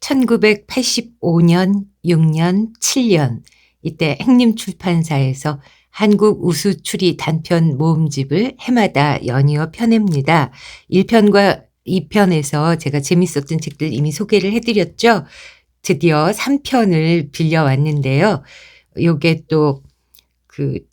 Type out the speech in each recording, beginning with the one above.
1985년, 6년, 7년 이때 행림출판사에서 한국 우수추리 단편 모음집을 해마다 연이어 펴냅니다. 1편과 2편에서 제가 재밌었던 책들 이미 소개를 해 드렸죠. 드디어 3편을 빌려왔는데요. 요게 또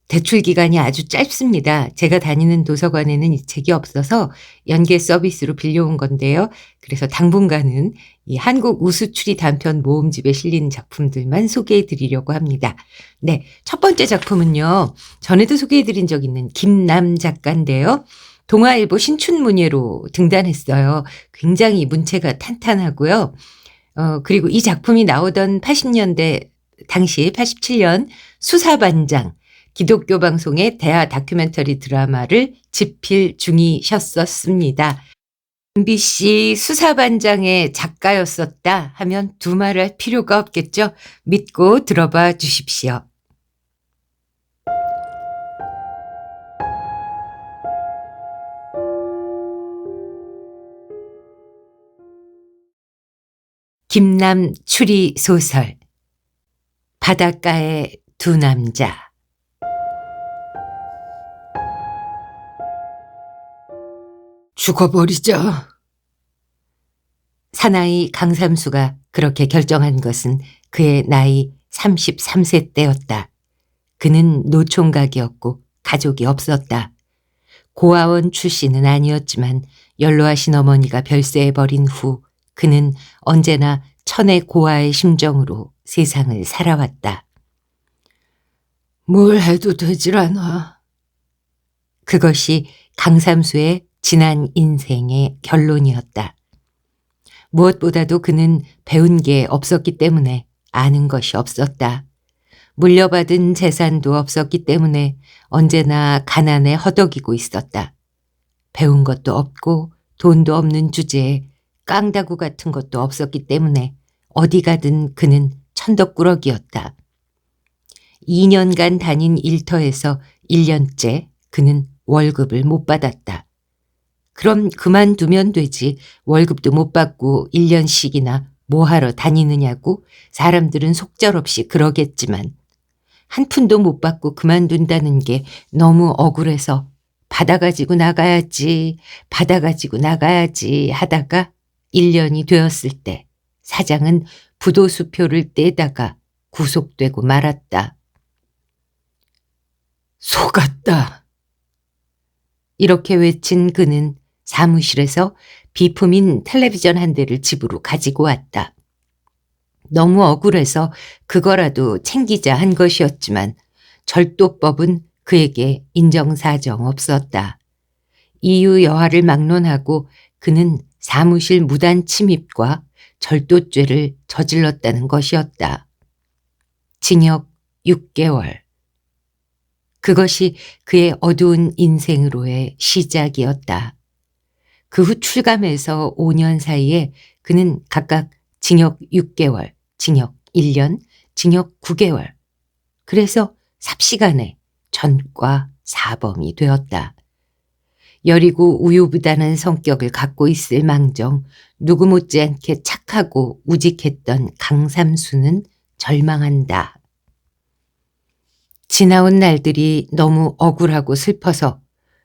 대출 기간이 아주 짧습니다. 제가 다니는 도서관에는 이 책이 없어서 연계 서비스로 빌려온 건데요. 그래서 당분간은 이 한국 우수추리 단편 모음집에 실린 작품들만 소개해 드리려고 합니다. 네, 첫 번째 작품은요. 전에도 소개해 드린 적 있는 김남 작가인데요. 동아일보 신춘문예로 등단했어요. 굉장히 문체가 탄탄하고요. 그리고 이 작품이 나오던 80년대 당시 87년 수사반장 기독교 방송의 대하 다큐멘터리 드라마를 집필 중이셨었습니다. MBC 수사반장의 작가였었다 하면 두말할 필요가 없겠죠. 믿고 들어봐 주십시오. 김남 추리 소설 바닷가의 두 남자. 죽어버리자. 사나이 강삼수가 그렇게 결정한 것은 그의 나이 33세 때였다. 그는 노총각이었고 가족이 없었다. 고아원 출신은 아니었지만 연로하신 어머니가 별세해버린 후 그는 언제나 천의 고아의 심정으로 세상을 살아왔다. 뭘 해도 되질 않아. 그것이 강삼수의 지난 인생의 결론이었다. 무엇보다도 그는 배운 게 없었기 때문에 아는 것이 없었다. 물려받은 재산도 없었기 때문에 언제나 가난에 허덕이고 있었다. 배운 것도 없고 돈도 없는 주제에 깡다구 같은 것도 없었기 때문에 어디 가든 그는 천덕꾸러기였다. 2년간 다닌 일터에서 1년째 그는 월급을 못 받았다. 그럼 그만두면 되지. 월급도 못 받고 1년씩이나 뭐하러 다니느냐고 사람들은 속절없이 그러겠지만 한 푼도 못 받고 그만둔다는 게 너무 억울해서 받아가지고 나가야지 하다가 1년이 되었을 때 사장은 부도수표를 떼다가 구속되고 말았다. 속았다. 이렇게 외친 그는 사무실에서 비품인 텔레비전 한 대를 집으로 가지고 왔다. 너무 억울해서 그거라도 챙기자 한 것이었지만 절도법은 그에게 인정사정 없었다. 이유 여하를 막론하고 그는 사무실 무단 침입과 절도죄를 저질렀다는 것이었다. 징역 6개월. 그것이 그의 어두운 인생으로의 시작이었다. 그 후 출감해서 5년 사이에 그는 각각 징역 6개월, 징역 1년, 징역 9개월. 그래서 삽시간에 전과 사범이 되었다. 여리고 우유부단한 성격을 갖고 있을 망정 누구 못지않게 착하고 우직했던 강삼수는 절망한다. 지나온 날들이 너무 억울하고 슬퍼서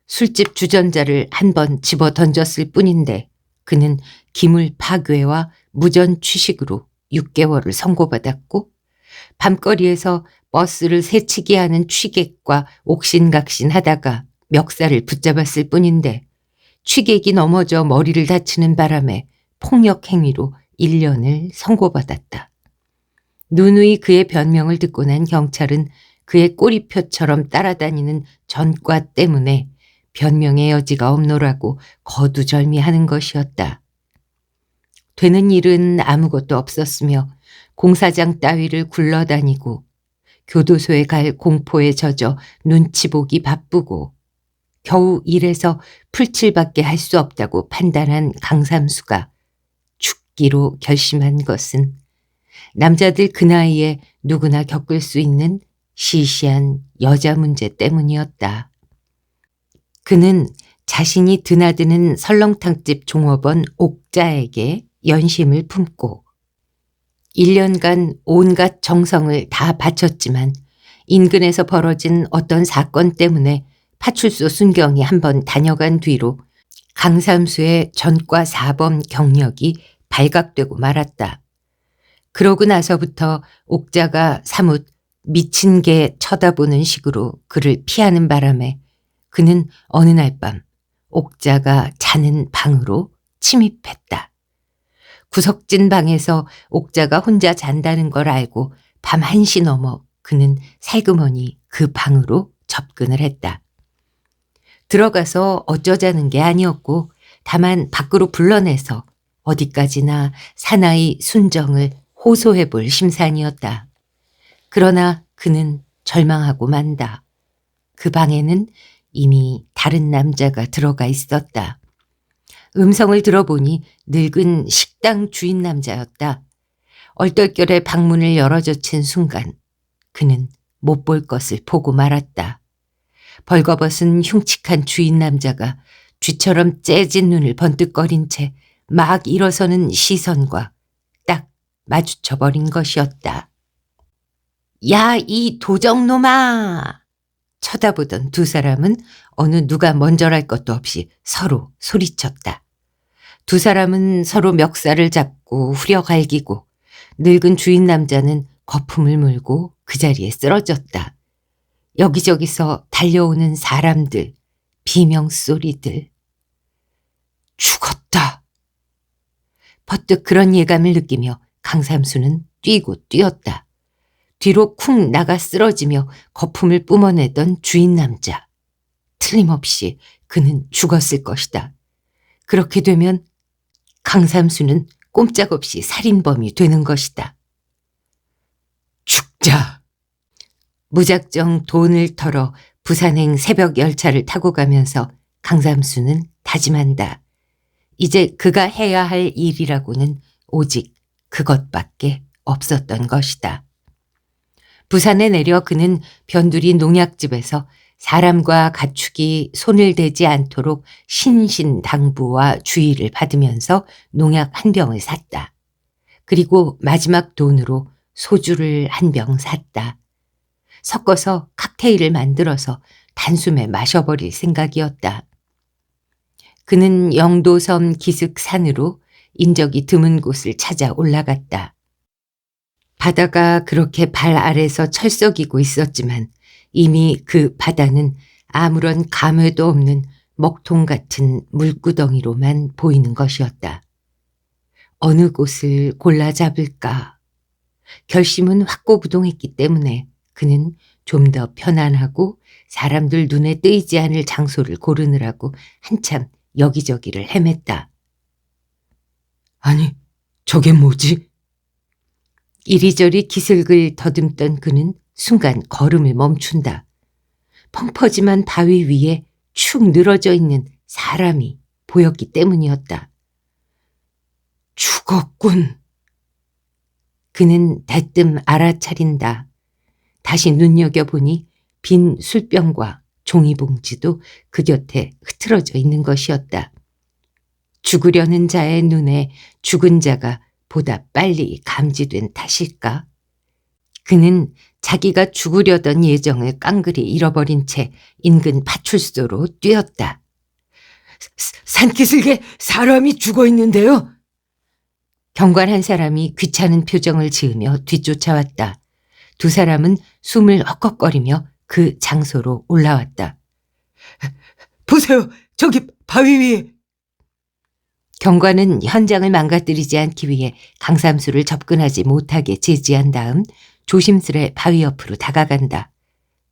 술집 주전자를 한 번 집어 던졌을 뿐인데 그는 기물 파괴와 무전 취식으로 6개월을 선고받았고 밤거리에서 버스를 새치기 하는 취객과 옥신각신하다가 멱살을 붙잡았을 뿐인데 취객이 넘어져 머리를 다치는 바람에 폭력 행위로 1년을 선고받았다. 누누이 그의 변명을 듣고 난 경찰은 그의 꼬리표처럼 따라다니는 전과 때문에 변명의 여지가 없노라고 거두절미하는 것이었다. 되는 일은 아무것도 없었으며 공사장 따위를 굴러다니고 교도소에 갈 공포에 젖어 눈치 보기 바쁘고 겨우 일해서 풀칠밖에 할 수 없다고 판단한 강삼수가 죽기로 결심한 것은 남자들 그 나이에 누구나 겪을 수 있는 시시한 여자 문제 때문이었다. 그는 자신이 드나드는 설렁탕집 종업원 옥자에게 연심을 품고 1년간 온갖 정성을 다 바쳤지만 인근에서 벌어진 어떤 사건 때문에 파출소 순경이 한번 다녀간 뒤로 강삼수의 전과 사범 경력이 발각되고 말았다. 그러고 나서부터 옥자가 사뭇 미친 개 쳐다보는 식으로 그를 피하는 바람에 그는 어느 날 밤 옥자가 자는 방으로 침입했다. 구석진 방에서 옥자가 혼자 잔다는 걸 알고 밤 1시 넘어 그는 살그머니 그 방으로 접근을 했다. 들어가서 어쩌자는 게 아니었고 다만 밖으로 불러내서 어디까지나 사나이 순정을 호소해 볼 심산이었다. 그러나 그는 절망하고 만다. 그 방에는 이미 다른 남자가 들어가 있었다. 음성을 들어보니 늙은 식당 주인 남자였다. 얼떨결에 방문을 열어젖힌 순간 그는 못 볼 것을 보고 말았다. 벌거벗은 흉측한 주인 남자가 쥐처럼 째진 눈을 번뜩거린 채 막 일어서는 시선과 딱 마주쳐버린 것이었다. 야, 이 도적놈아! 쳐다보던 두 사람은 어느 누가 먼저랄 것도 없이 서로 소리쳤다. 두 사람은 서로 멱살을 잡고 후려갈기고 늙은 주인 남자는 거품을 물고 그 자리에 쓰러졌다. 여기저기서 달려오는 사람들, 비명소리들. 죽었다. 퍼뜩 그런 예감을 느끼며 강삼수는 뛰고 뛰었다. 뒤로 쿵 나가 쓰러지며 거품을 뿜어내던 주인 남자. 틀림없이 그는 죽었을 것이다. 그렇게 되면 강삼수는 꼼짝없이 살인범이 되는 것이다. 죽자. 무작정 돈을 털어 부산행 새벽 열차를 타고 가면서 강삼수는 다짐한다. 이제 그가 해야 할 일이라고는 오직 그것밖에 없었던 것이다. 부산에 내려 그는 변두리 농약집에서 사람과 가축이 손을 대지 않도록 신신당부와 주의를 받으면서 농약 한 병을 샀다. 그리고 마지막 돈으로 소주를 한 병 샀다. 섞어서 칵테일을 만들어서 단숨에 마셔버릴 생각이었다. 그는 영도섬 기슭산으로 인적이 드문 곳을 찾아 올라갔다. 바다가 그렇게 발 아래서 철썩이고 있었지만 이미 그 바다는 아무런 감회도 없는 먹통 같은 물구덩이로만 보이는 것이었다. 어느 곳을 골라 잡을까? 결심은 확고부동했기 때문에 그는 좀 더 편안하고 사람들 눈에 띄지 않을 장소를 고르느라고 한참 여기저기를 헤맸다. 아니, 저게 뭐지? 이리저리 기슭을 더듬던 그는 순간 걸음을 멈춘다. 펑퍼짐한 바위 위에 축 늘어져 있는 사람이 보였기 때문이었다. 죽었군. 그는 대뜸 알아차린다. 다시 눈여겨보니 빈 술병과 종이봉지도 그 곁에 흐트러져 있는 것이었다. 죽으려는 자의 눈에 죽은 자가 보다 빨리 감지된 탓일까? 그는 자기가 죽으려던 예정을 깡그리 잃어버린 채 인근 파출소로 뛰었다. 산기슭에 사람이 죽어 있는데요. 경관 한 사람이 귀찮은 표정을 지으며 뒤쫓아왔다. 두 사람은 숨을 헉헉거리며 그 장소로 올라왔다. 보세요. 저기 바위 위에. 경관은 현장을 망가뜨리지 않기 위해 강삼수를 접근하지 못하게 제지한 다음 조심스레 바위 옆으로 다가간다.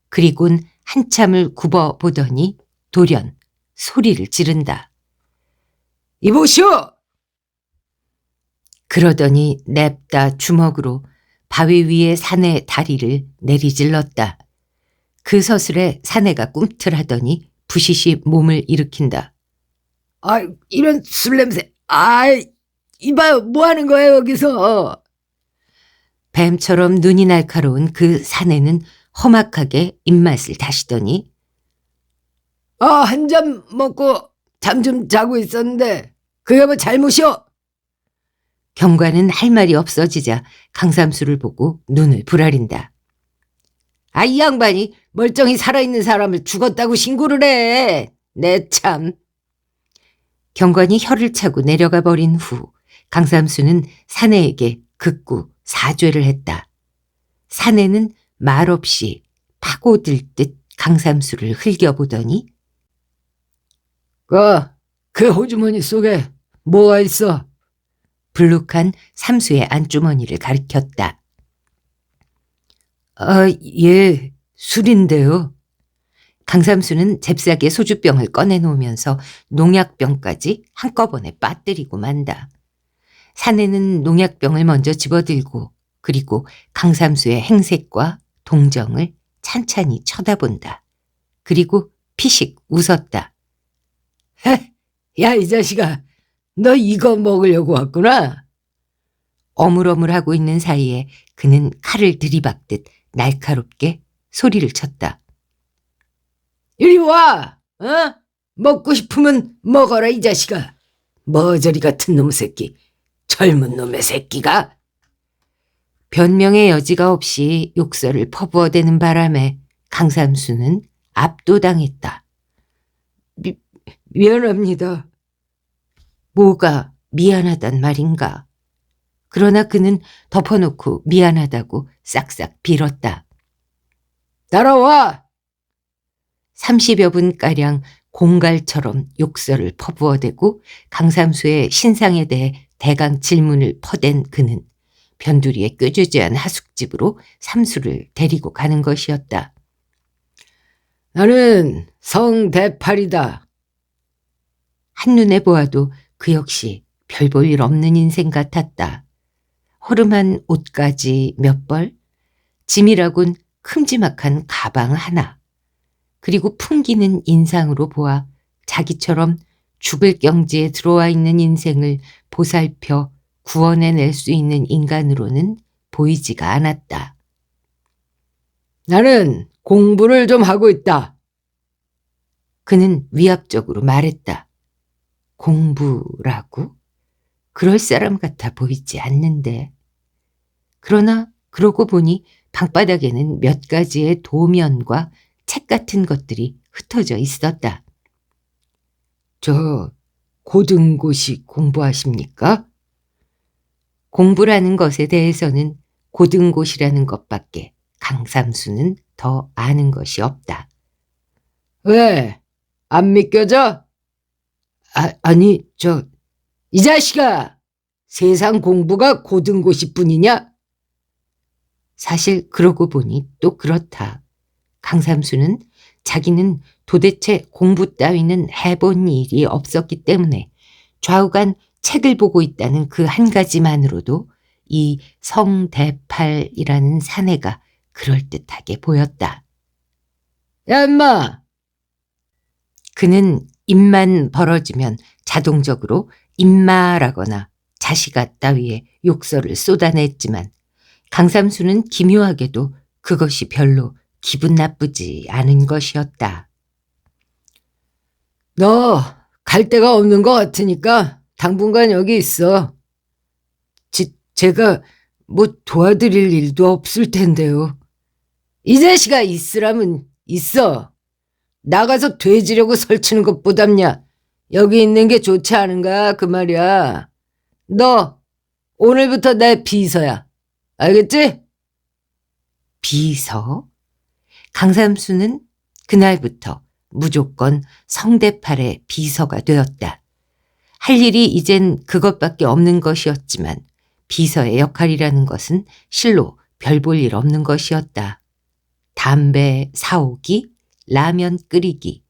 그리곤 한참을 굽어보더니 돌연 소리를 지른다. 이보시오! 그러더니 냅다 주먹으로 바위 위의 사내 다리를 내리질렀다. 그 서슬에 사내가 꿈틀하더니 부시시 몸을 일으킨다. 아, 이런 술 냄새. 아, 이봐요. 뭐 하는 거예요, 여기서? 뱀처럼 눈이 날카로운 그 사내는 험악하게 입맛을 다시더니 한 잔 먹고 잠 좀 자고 있었는데 그게 뭐 잘못이오? 경관은 할 말이 없어지자 강삼수를 보고 눈을 부라린다. 아, 이 양반이 멀쩡히 살아있는 사람을 죽었다고 신고를 해. 내 참. 경관이 혀를 차고 내려가 버린 후 강삼수는 사내에게 극구 사죄를 했다. 사내는 말없이 파고들 듯 강삼수를 흘겨보더니 그 호주머니 속에 뭐가 있어? 불룩한 삼수의 안주머니를 가리켰다. 아, 예, 술인데요. 강삼수는 잽싸게 소주병을 꺼내놓으면서 농약병까지 한꺼번에 빠뜨리고 만다. 사내는 농약병을 먼저 집어들고 그리고 강삼수의 행색과 동정을 찬찬히 쳐다본다. 그리고 피식 웃었다. 야, 이 자식아, 너 이거 먹으려고 왔구나. 어물어물하고 있는 사이에 그는 칼을 들이박듯 날카롭게 소리를 쳤다. 이리 와! 먹고 싶으면 먹어라, 이 자식아. 머저리 같은 놈 새끼. 젊은 놈의 새끼가. 변명의 여지가 없이 욕설을 퍼부어대는 바람에 강삼수는 압도당했다. 미안합니다. 뭐가 미안하단 말인가? 그러나 그는 덮어놓고 미안하다고 싹싹 빌었다. 따라와! 30여 분가량 공갈처럼 욕설을 퍼부어대고 강삼수의 신상에 대해 대강 질문을 퍼댄 그는 변두리에 꾀죄죄한 하숙집으로 삼수를 데리고 가는 것이었다. 나는 성대팔이다. 한눈에 보아도 그 역시 별 볼 일 없는 인생 같았다. 허름한 옷가지 몇 벌, 짐이라곤 큼지막한 가방 하나, 그리고 풍기는 인상으로 보아 자기처럼 죽을 경지에 들어와 있는 인생을 보살펴 구원해낼 수 있는 인간으로는 보이지가 않았다. 나는 공부를 좀 하고 있다. 그는 위압적으로 말했다. 공부라고? 그럴 사람 같아 보이지 않는데. 그러나 그러고 보니 방바닥에는 몇 가지의 도면과 책 같은 것들이 흩어져 있었다. 저 고등고시 공부하십니까? 공부라는 것에 대해서는 고등고시라는 것밖에 강삼수는 더 아는 것이 없다. 왜? 안 믿겨져? 아니, 이 자식아! 세상 공부가 고등고시뿐이냐? 사실 그러고 보니 또 그렇다. 강삼수는 자기는 도대체 공부 따위는 해본 일이 없었기 때문에 좌우간 책을 보고 있다는 그 한 가지만으로도 이 성대팔이라는 사내가 그럴듯하게 보였다. 야, 인마! 그는 입만 벌어지면 자동적으로 임마라거나 자식아 따위의 욕설을 쏟아냈지만 강삼수는 기묘하게도 그것이 별로 기분 나쁘지 않은 것이었다. 너 갈 데가 없는 것 같으니까 당분간 여기 있어. 제가 뭐 도와드릴 일도 없을 텐데요. 이 자식아 있으라면 있어. 나가서 돼지려고 설치는 것보담냐 여기 있는 게 좋지 않은가 그 말이야. 너 오늘부터 내 비서야. 알겠지? 비서? 강삼수는 그날부터 무조건 성대팔의 비서가 되었다. 할 일이 이젠 그것밖에 없는 것이었지만 비서의 역할이라는 것은 실로 별 볼 일 없는 것이었다. 담배 사오기, 라면 끓이기,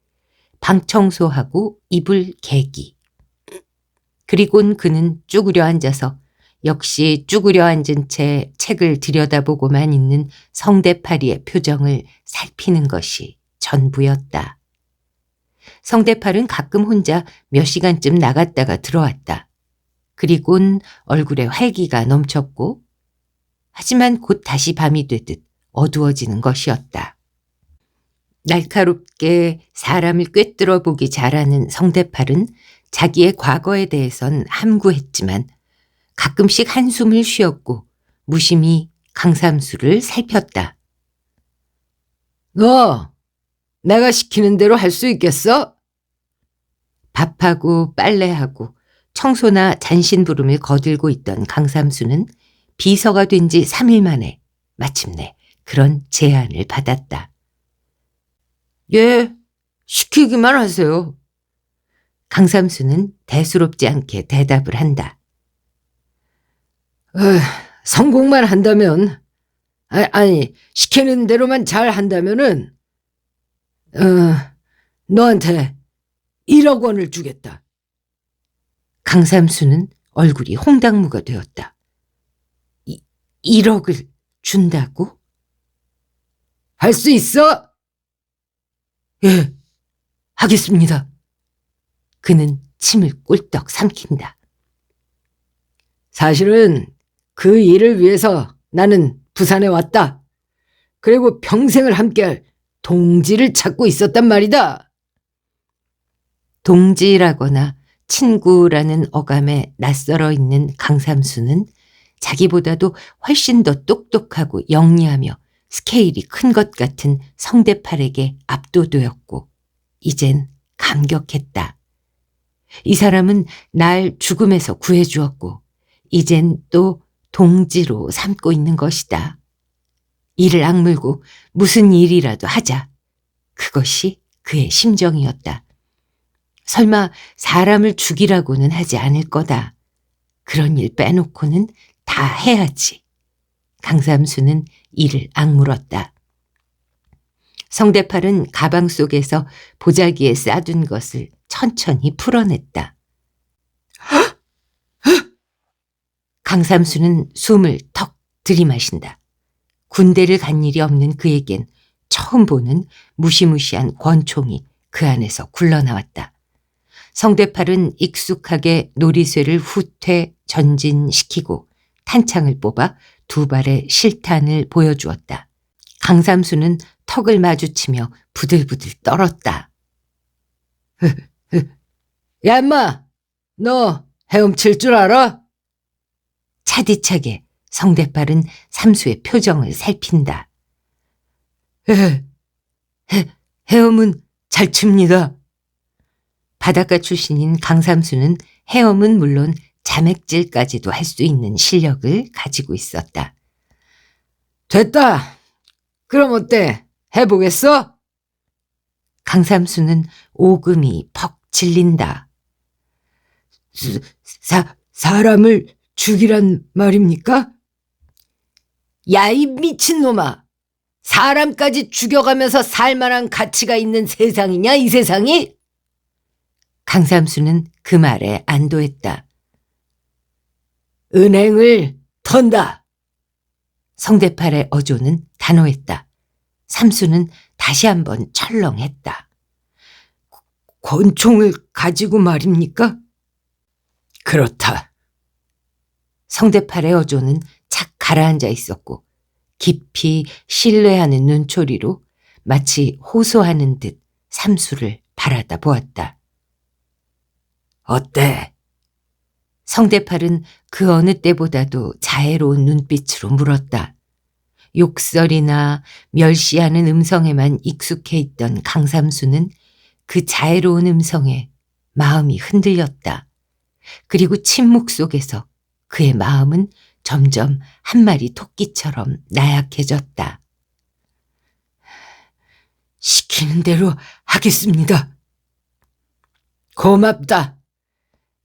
방 청소하고 이불 개기. 그리곤 그는 쭈그려 앉아서 역시 쭈그려 앉은 채 책을 들여다보고만 있는 성대팔이의 표정을 살피는 것이 전부였다. 성대팔은 가끔 혼자 몇 시간쯤 나갔다가 들어왔다. 그리곤 얼굴에 활기가 넘쳤고 하지만 곧 다시 밤이 되듯 어두워지는 것이었다. 날카롭게 사람을 꿰뚫어 보기 잘하는 성대팔은 자기의 과거에 대해선 함구했지만 가끔씩 한숨을 쉬었고 무심히 강삼수를 살폈다. 너 내가 시키는 대로 할 수 있겠어? 밥하고 빨래하고 청소나 잔신부름을 거들고 있던 강삼수는 비서가 된 지 3일 만에 마침내 그런 제안을 받았다. 예, 시키기만 하세요. 강삼수는 대수롭지 않게 대답을 한다. 성공만 한다면, 아니, 시키는 대로만 잘 한다면은, 너한테 1억 원을 주겠다. 강삼수는 얼굴이 홍당무가 되었다. 1억을 준다고? 할 수 있어? 예, 하겠습니다. 그는 침을 꿀떡 삼킨다. 사실은 그 일을 위해서 나는 부산에 왔다. 그리고 평생을 함께할 동지를 찾고 있었단 말이다. 동지라거나 친구라는 어감에 낯설어 있는 강삼수는 자기보다도 훨씬 더 똑똑하고 영리하며 스케일이 큰 것 같은 성대팔에게 압도되었고 이젠 감격했다. 이 사람은 날 죽음에서 구해주었고 이젠 또 동지로 삼고 있는 것이다. 이를 악물고 무슨 일이라도 하자. 그것이 그의 심정이었다. 설마 사람을 죽이라고는 하지 않을 거다. 그런 일 빼놓고는 다 해야지. 강삼수는 이를 악물었다. 성대팔은 가방 속에서 보자기에 싸둔 것을 천천히 풀어냈다. 강삼수는 숨을 턱 들이마신다. 군대를 간 일이 없는 그에겐 처음 보는 무시무시한 권총이 그 안에서 굴러나왔다. 성대팔은 익숙하게 놀이쇠를 후퇴 전진시키고 탄창을 뽑아 2발의 실탄을 보여주었다. 강삼수는 턱을 마주치며 부들부들 떨었다. 야 인마, 너 헤엄칠 줄 알아? 차디차게 성대팔은 삼수의 표정을 살핀다. 헤엄은 잘 칩니다. 바닷가 출신인 강삼수는 헤엄은 물론 자맥질까지도 할 수 있는 실력을 가지고 있었다. 됐다. 그럼 어때? 해보겠어? 강삼수는 오금이 퍽 질린다. 사람을 죽이란 말입니까? 야, 이 미친놈아. 사람까지 죽여가면서 살만한 가치가 있는 세상이냐, 이 세상이? 강삼수는 그 말에 안도했다. 은행을 턴다. 성대팔의 어조는 단호했다. 삼수는 다시 한번 철렁했다. 권총을 가지고 말입니까? 그렇다. 성대팔의 어조는 착 가라앉아 있었고 깊이 신뢰하는 눈초리로 마치 호소하는 듯 삼수를 바라다 보았다. 어때? 성대팔은 그 어느 때보다도 자애로운 눈빛으로 물었다. 욕설이나 멸시하는 음성에만 익숙해 있던 강삼수는 그 자애로운 음성에 마음이 흔들렸다. 그리고 침묵 속에서 그의 마음은 점점 한 마리 토끼처럼 나약해졌다. 시키는 대로 하겠습니다. 고맙다.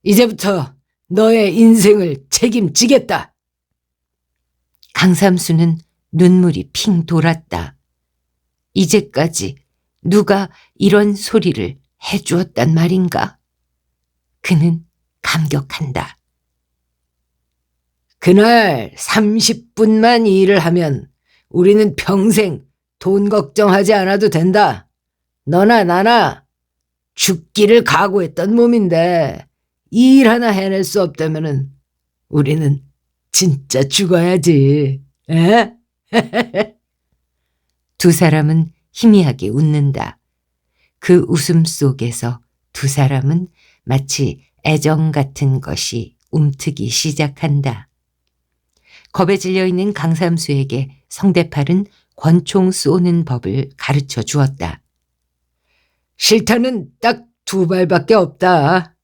이제부터 너의 인생을 책임지겠다. 강삼수는 눈물이 핑 돌았다. 이제까지 누가 이런 소리를 해주었단 말인가? 그는 감격한다. 그날 30분만 일을 하면 우리는 평생 돈 걱정하지 않아도 된다. 너나 나나 죽기를 각오했던 몸인데 이 일 하나 해낼 수 없다면은 우리는 진짜 죽어야지. 에? 두 사람은 희미하게 웃는다. 그 웃음 속에서 두 사람은 마치 애정 같은 것이 움트기 시작한다. 겁에 질려있는 강삼수에게 성대팔은 권총 쏘는 법을 가르쳐 주었다. 실탄은 딱 2발밖에 없다.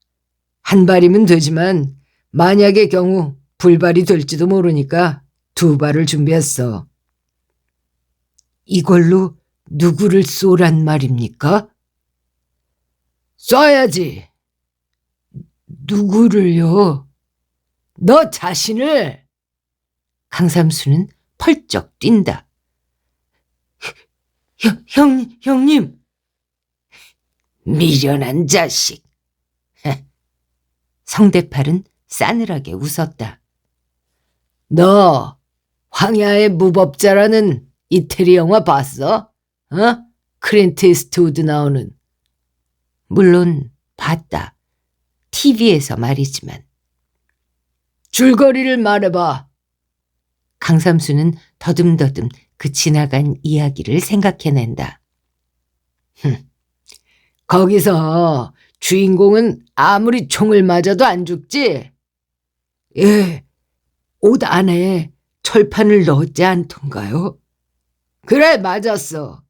한 발이면 되지만 만약의 경우 불발이 될지도 모르니까 2발을 준비했어. 이걸로 누구를 쏘란 말입니까? 쏴야지. 누구를요? 너 자신을. 강삼수는 펄쩍 뛴다. 형님. 미련한 자식. 성대팔은 싸늘하게 웃었다. 너 황야의 무법자라는 이태리 영화 봤어? 클린트 이스트우드 나오는. 물론 봤다. TV에서 말이지만. 줄거리를 말해봐. 강삼수는 더듬더듬 그 지나간 이야기를 생각해낸다. 거기서 주인공은 아무리 총을 맞아도 안 죽지? 예, 옷 안에 철판을 넣었지 않던가요? 그래, 맞았어.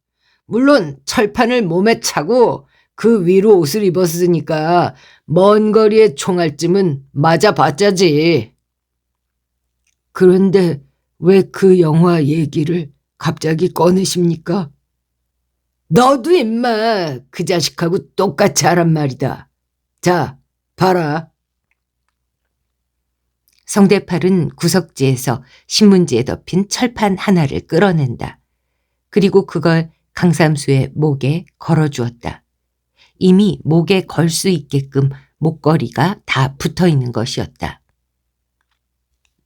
물론 철판을 몸에 차고 그 위로 옷을 입었으니까 먼 거리의 총알쯤은 맞아봤자지. 그런데 왜 그 영화 얘기를 갑자기 꺼내십니까? 너도 임마 그 자식하고 똑같이 하란 말이다. 자, 봐라. 성대팔은 구석지에서 신문지에 덮인 철판 하나를 끌어낸다. 그리고 그걸 강삼수의 목에 걸어주었다. 이미 목에 걸 수 있게끔 목걸이가 다 붙어있는 것이었다.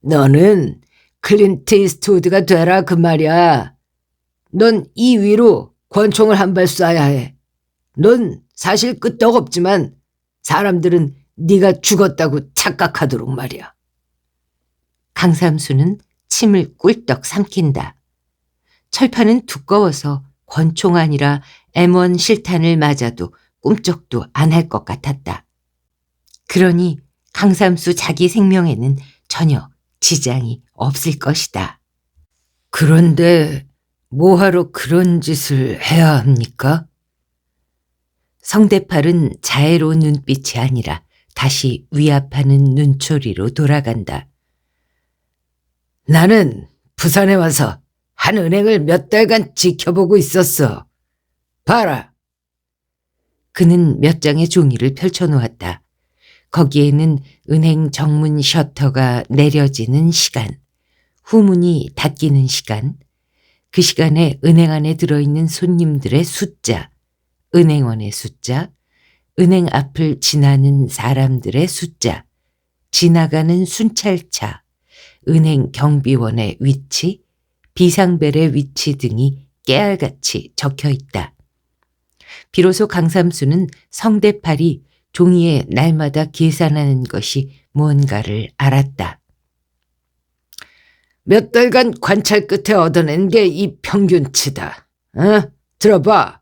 너는 클린트 이스트우드가 되라 그 말이야. 넌 이 위로 권총을 한 발 쏴야 해. 넌 사실 끄떡없지만 사람들은 네가 죽었다고 착각하도록 말이야. 강삼수는 침을 꿀떡 삼킨다. 철판은 두꺼워서 권총 아니라 M1 실탄을 맞아도 꿈쩍도 안 할 것 같았다. 그러니 강삼수 자기 생명에는 전혀 지장이 없을 것이다. 그런데 뭐하러 그런 짓을 해야 합니까? 성대팔은 자애로운 눈빛이 아니라 다시 위압하는 눈초리로 돌아간다. 나는 부산에 와서 한 은행을 몇 달간 지켜보고 있었어. 봐라. 그는 몇 장의 종이를 펼쳐놓았다. 거기에는 은행 정문 셔터가 내려지는 시간, 후문이 닫히는 시간, 그 시간에 은행 안에 들어있는 손님들의 숫자, 은행원의 숫자, 은행 앞을 지나는 사람들의 숫자, 지나가는 순찰차, 은행 경비원의 위치, 비상벨의 위치 등이 깨알같이 적혀 있다. 비로소 강삼수는 성대팔이 종이에 날마다 계산하는 것이 무언가를 알았다. 몇 달간 관찰 끝에 얻어낸 게 이 평균치다. 들어봐.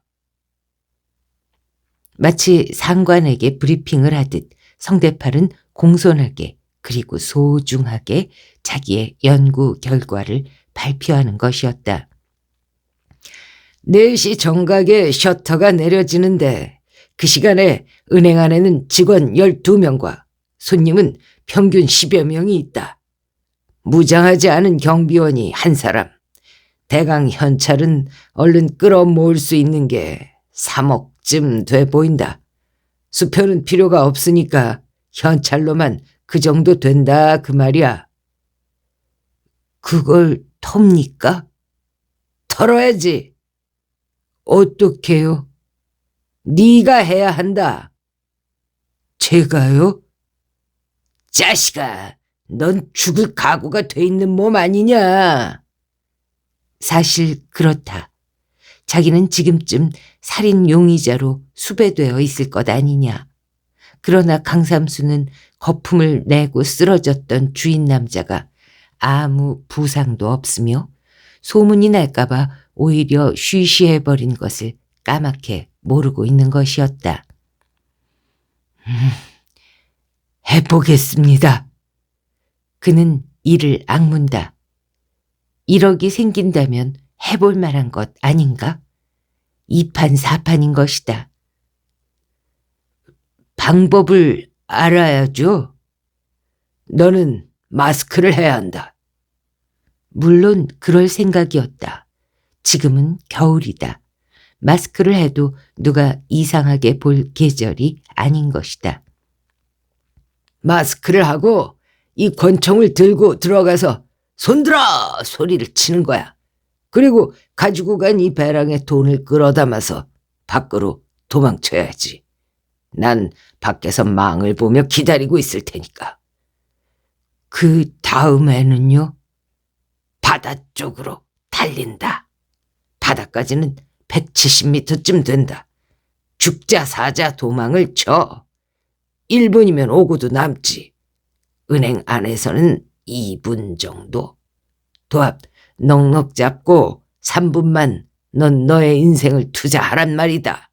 마치 상관에게 브리핑을 하듯 성대팔은 공손하게 그리고 소중하게 자기의 연구 결과를 발표하는 것이었다. 4시 정각에 셔터가 내려지는데 그 시간에 은행 안에는 직원 12명과 손님은 평균 10여 명이 있다. 무장하지 않은 경비원이 한 사람. 대강 현찰은 얼른 끌어모을 수 있는 게 3억쯤 돼 보인다. 수표는 필요가 없으니까 현찰로만 그 정도 된다 그 말이야. 그걸 텁니까? 털어야지. 어떻게요? 네가 해야 한다. 제가요? 자식아, 넌 죽을 각오가 돼 있는 몸 아니냐? 사실 그렇다. 자기는 지금쯤 살인 용의자로 수배되어 있을 것 아니냐. 그러나 강삼수는 거품을 내고 쓰러졌던 주인 남자가 아무 부상도 없으며 소문이 날까봐 오히려 쉬쉬해버린 것을 까맣게 모르고 있는 것이었다. 해보겠습니다. 그는 이를 악문다. 1억이 생긴다면 해볼 만한 것 아닌가? 2판 4판인 것이다. 방법을 알아야죠. 너는 마스크를 해야 한다. 물론 그럴 생각이었다. 지금은 겨울이다. 마스크를 해도 누가 이상하게 볼 계절이 아닌 것이다. 마스크를 하고 이 권총을 들고 들어가서 손들어! 소리를 치는 거야. 그리고 가지고 간 이 배낭에 돈을 끌어담아서 밖으로 도망쳐야지. 난 밖에서 망을 보며 기다리고 있을 테니까. 그 다음에는요? 바다 쪽으로 달린다. 바다까지는 170m쯤 된다. 죽자 사자 도망을 쳐. 1분이면 오고도 남지. 은행 안에서는 2분 정도. 도합 넉넉 잡고 3분만 넌 너의 인생을 투자하란 말이다.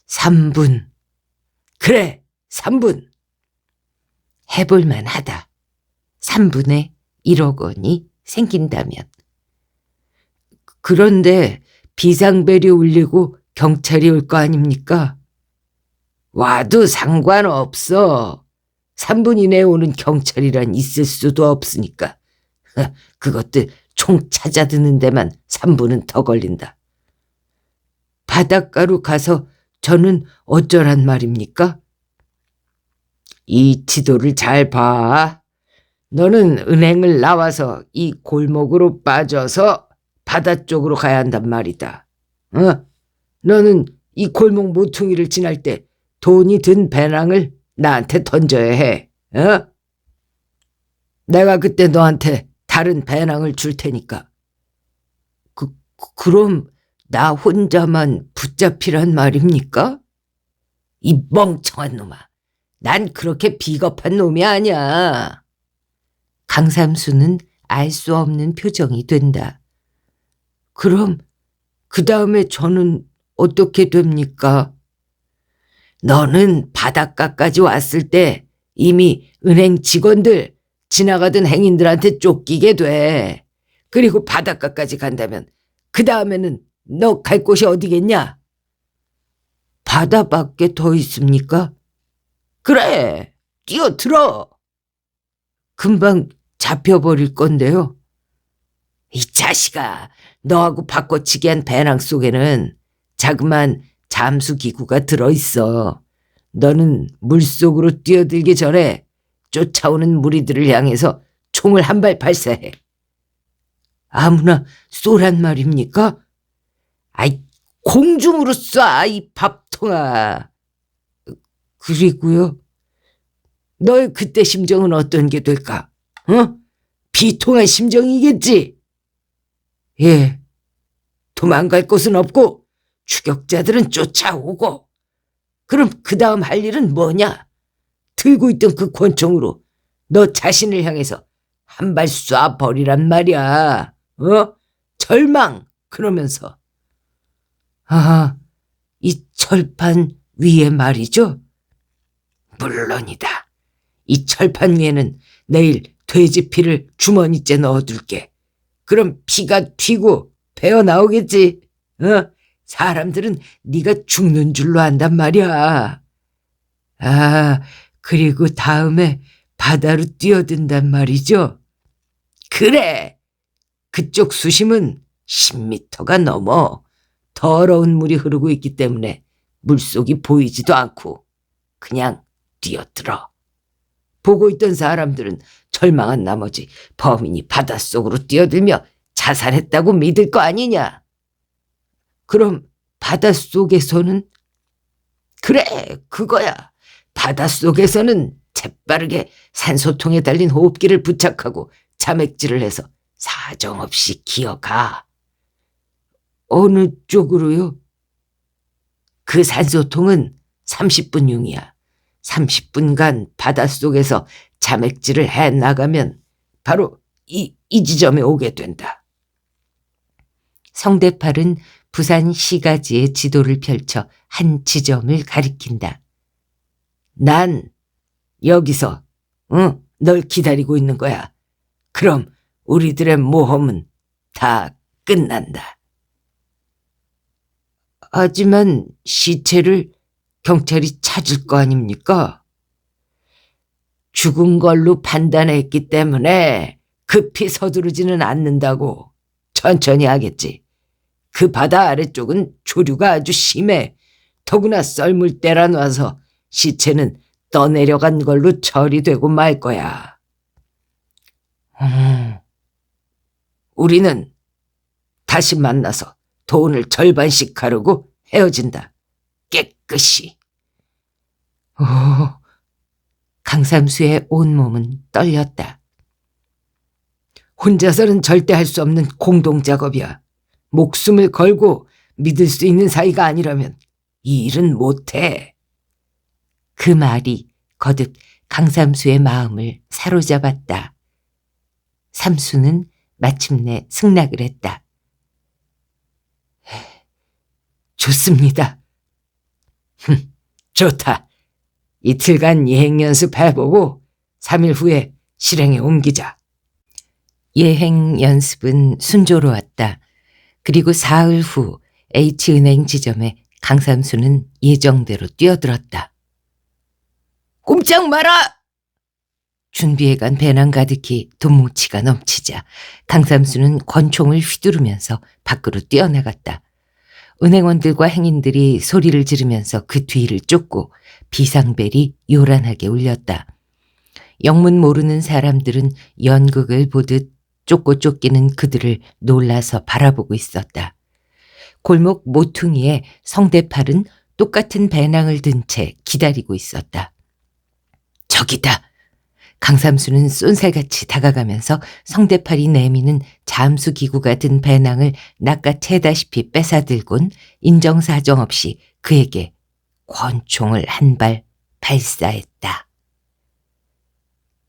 3분. 그래, 3분. 해볼만 하다. 3분에 1억 원이 생긴다면. 그런데 비상벨이 울리고 경찰이 올 거 아닙니까? 와도 상관없어. 3분 이내에 오는 경찰이란 있을 수도 없으니까. 그것들 총 찾아드는 데만 3분은 더 걸린다. 바닷가로 가서 저는 어쩌란 말입니까? 이 지도를 잘 봐. 너는 은행을 나와서 이 골목으로 빠져서 바다 쪽으로 가야 한단 말이다. 너는 이 골목 모퉁이를 지날 때 돈이 든 배낭을 나한테 던져야 해. 내가 그때 너한테 다른 배낭을 줄 테니까. 그럼 나 혼자만 붙잡히란 말입니까? 이 멍청한 놈아. 난 그렇게 비겁한 놈이 아니야. 강삼수는 알 수 없는 표정이 된다. 그럼 그 다음에 저는 어떻게 됩니까? 너는 바닷가까지 왔을 때 이미 은행 직원들, 지나가던 행인들한테 쫓기게 돼. 그리고 바닷가까지 간다면 그 다음에는 너 갈 곳이 어디겠냐? 바다밖에 더 있습니까? 그래, 뛰어들어. 금방 잡혀버릴 건데요. 이 자식아, 너하고 바꿔치기 한 배낭 속에는 자그마한 잠수기구가 들어있어. 너는 물속으로 뛰어들기 전에 쫓아오는 무리들을 향해서 총을 한 발 발사해. 아무나 쏘란 말입니까? 아이, 공중으로 쏴, 이 밥통아. 그리고요, 너의 그때 심정은 어떤 게 될까? 비통한 심정이겠지? 예, 도망갈 곳은 없고 추격자들은 쫓아오고. 그럼 그 다음 할 일은 뭐냐? 들고 있던 그 권총으로 너 자신을 향해서 한 발 쏴버리란 말이야. 절망! 그러면서. 아, 이 철판 위에 말이죠? 물론이다. 이 철판 위에는 내일 돼지 피를 주머니째 넣어둘게. 그럼 피가 튀고 배어 나오겠지. 사람들은 네가 죽는 줄로 안단 말이야. 아, 그리고 다음에 바다로 뛰어든단 말이죠. 그래. 그쪽 수심은 10m가 넘어. 더러운 물이 흐르고 있기 때문에 물속이 보이지도 않고 그냥 뛰어들어. 보고 있던 사람들은 절망한 나머지 범인이 바닷속으로 뛰어들며 자살했다고 믿을 거 아니냐? 그럼 바닷속에서는? 그래, 그거야. 바닷속에서는 재빠르게 산소통에 달린 호흡기를 부착하고 자맥질을 해서 사정없이 기어가. 어느 쪽으로요? 그 산소통은 30분용이야. 30분간 바닷속에서 자맥질을 해나가면 바로 이 지점에 오게 된다. 성대팔은 부산 시가지의 지도를 펼쳐 한 지점을 가리킨다. 난 여기서 널 기다리고 있는 거야. 그럼 우리들의 모험은 다 끝난다. 하지만 시체를 경찰이 찾을 거 아닙니까? 죽은 걸로 판단했기 때문에 급히 서두르지는 않는다고. 천천히 하겠지. 그 바다 아래쪽은 조류가 아주 심해. 더구나 썰물 때라 놔서 시체는 떠내려간 걸로 처리되고 말 거야. 우리는 다시 만나서 돈을 절반씩 가르고 헤어진다. 깨끗이. 오, 강삼수의 온몸은 떨렸다. 혼자서는 절대 할 수 없는 공동작업이야. 목숨을 걸고 믿을 수 있는 사이가 아니라면 이 일은 못해. 그 말이 거듭 강삼수의 마음을 사로잡았다. 삼수는 마침내 승낙을 했다. 좋습니다. 좋다. 이틀간 예행 연습해보고 3일 후에 실행에 옮기자. 예행 연습은 순조로웠다. 그리고 사흘 후 H은행 지점에 강삼수는 예정대로 뛰어들었다. 꼼짝 마라! 준비해간 배낭 가득히 돈뭉치가 넘치자 강삼수는 권총을 휘두르면서 밖으로 뛰어나갔다. 은행원들과 행인들이 소리를 지르면서 그 뒤를 쫓고 비상벨이 요란하게 울렸다. 영문 모르는 사람들은 연극을 보듯 쫓고 쫓기는 그들을 놀라서 바라보고 있었다. 골목 모퉁이에 성대팔은 똑같은 배낭을 든 채 기다리고 있었다. 저기다! 강삼수는 쏜살같이 다가가면서 성대팔이 내미는 잠수기구가 든 배낭을 낚아채다시피 뺏어들곤 인정사정 없이 그에게 권총을 한 발 발사했다.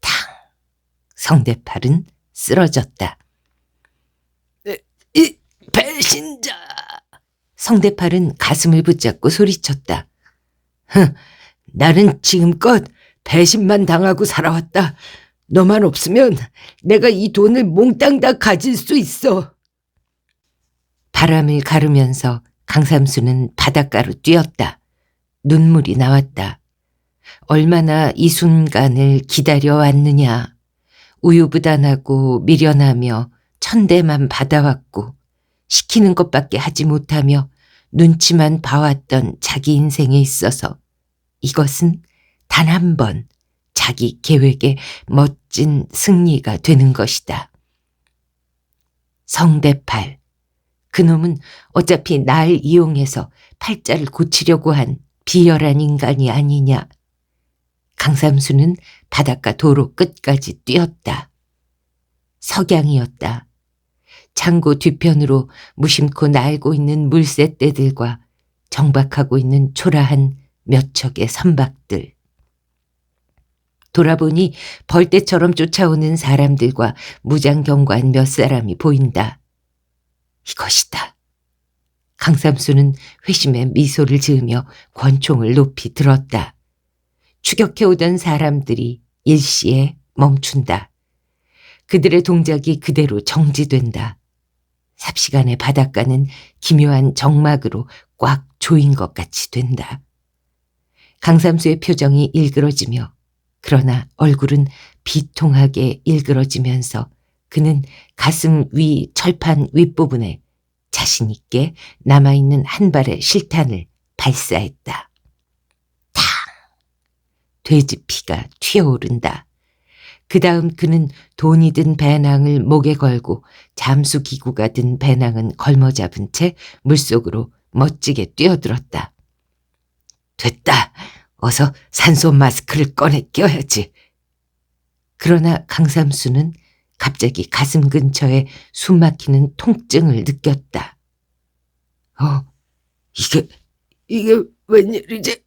탕! 성대팔은 쓰러졌다. 이 배신자! 성대팔은 가슴을 붙잡고 소리쳤다. 나는 지금껏 배신만 당하고 살아왔다. 너만 없으면 내가 이 돈을 몽땅 다 가질 수 있어. 바람을 가르면서 강삼수는 바닷가로 뛰었다. 눈물이 나왔다. 얼마나 이 순간을 기다려왔느냐. 우유부단하고 미련하며 천대만 받아왔고 시키는 것밖에 하지 못하며 눈치만 봐왔던 자기 인생에 있어서 이것은 단 한 번 자기 계획의 멋진 승리가 되는 것이다. 성대팔, 그놈은 어차피 날 이용해서 팔자를 고치려고 한 비열한 인간이 아니냐. 강삼수는 바닷가 도로 끝까지 뛰었다. 석양이었다. 창고 뒤편으로 무심코 날고 있는 물새떼들과 정박하고 있는 초라한 몇 척의 선박들. 돌아보니 벌떼처럼 쫓아오는 사람들과 무장경관 몇 사람이 보인다. 이것이다. 강삼수는 회심의 미소를 지으며 권총을 높이 들었다. 추격해오던 사람들이 일시에 멈춘다. 그들의 동작이 그대로 정지된다. 삽시간에 바닷가는 기묘한 정막으로 꽉 조인 것 같이 된다. 강삼수의 표정이 일그러지며 그러나 얼굴은 비통하게 일그러지면서 그는 가슴 위 철판 윗부분에 자신 있게 남아있는 한 발의 실탄을 발사했다. 탕! 돼지 피가 튀어오른다. 그 다음 그는 돈이 든 배낭을 목에 걸고 잠수기구가 든 배낭은 걸머잡은 채 물속으로 멋지게 뛰어들었다. 됐다. 어서 산소 마스크를 꺼내 껴야지. 그러나 강삼수는 갑자기 가슴 근처에 숨막히는 통증을 느꼈다. 이게 웬일이지?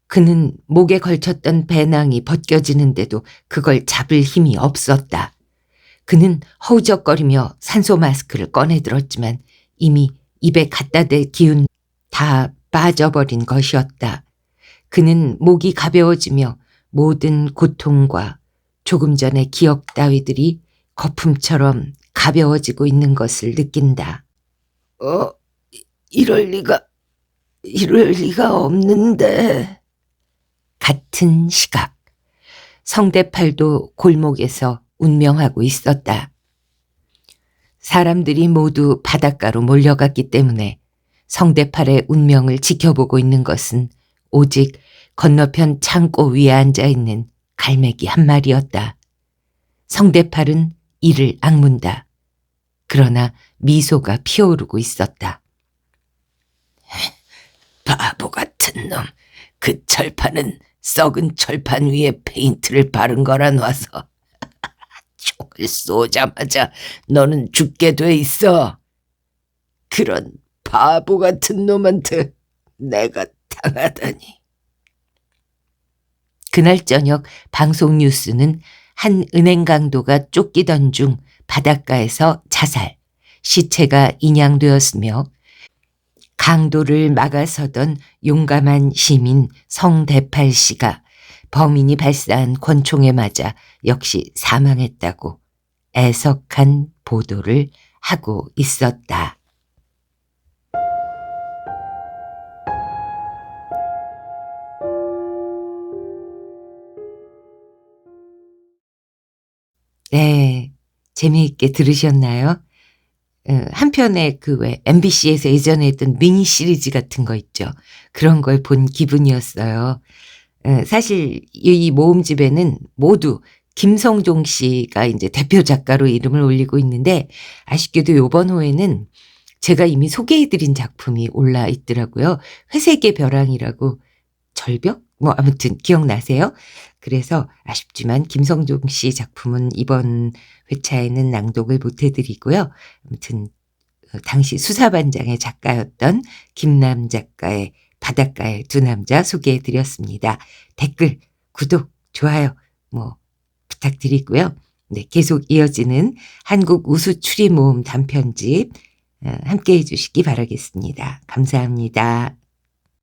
그는 목에 걸쳤던 배낭이 벗겨지는데도 그걸 잡을 힘이 없었다. 그는 허우적거리며 산소 마스크를 꺼내들었지만 이미 입에 갖다 댈 기운 다 빠져버린 것이었다. 그는 목이 가벼워지며 모든 고통과 조금 전의 기억 따위들이 거품처럼 가벼워지고 있는 것을 느낀다. 이럴 리가 없는데. 같은 시각, 성대팔도 골목에서 운명하고 있었다. 사람들이 모두 바닷가로 몰려갔기 때문에 성대팔의 운명을 지켜보고 있는 것은 오직 건너편 창고 위에 앉아있는 갈매기 한 마리였다. 성대팔은 이를 악문다. 그러나 미소가 피어오르고 있었다. 바보 같은 놈. 그 철판은 썩은 철판 위에 페인트를 바른 거라 놔서 총을 쏘자마자 너는 죽게 돼 있어. 그런 바보 같은 놈한테 내가 당하다니. 그날 저녁 방송 뉴스는 한 은행 강도가 쫓기던 중 바닷가에서 자살, 시체가 인양되었으며 강도를 막아서던 용감한 시민 성대팔 씨가 범인이 발사한 권총에 맞아 역시 사망했다고 애석한 보도를 하고 있었다. 네, 재미있게 들으셨나요? 한편에 왜 MBC에서 예전에 했던 미니 시리즈 같은 거 있죠. 그런 걸 본 기분이었어요. 사실 이 모음집에는 모두 김성종 씨가 이제 대표 작가로 이름을 올리고 있는데 아쉽게도 이번 호에는 제가 이미 소개해드린 작품이 올라 있더라고요. 회색의 벼랑이라고 절벽? 아무튼 기억나세요? 그래서 아쉽지만 김성종 씨 작품은 이번 회차에는 낭독을 못해드리고요. 아무튼 당시 수사반장의 작가였던 김남 작가의 바닷가의 두 남자 소개해드렸습니다. 댓글, 구독, 좋아요 부탁드리고요. 네, 계속 이어지는 한국 우수 추리 모음 단편집 함께 해주시기 바라겠습니다. 감사합니다.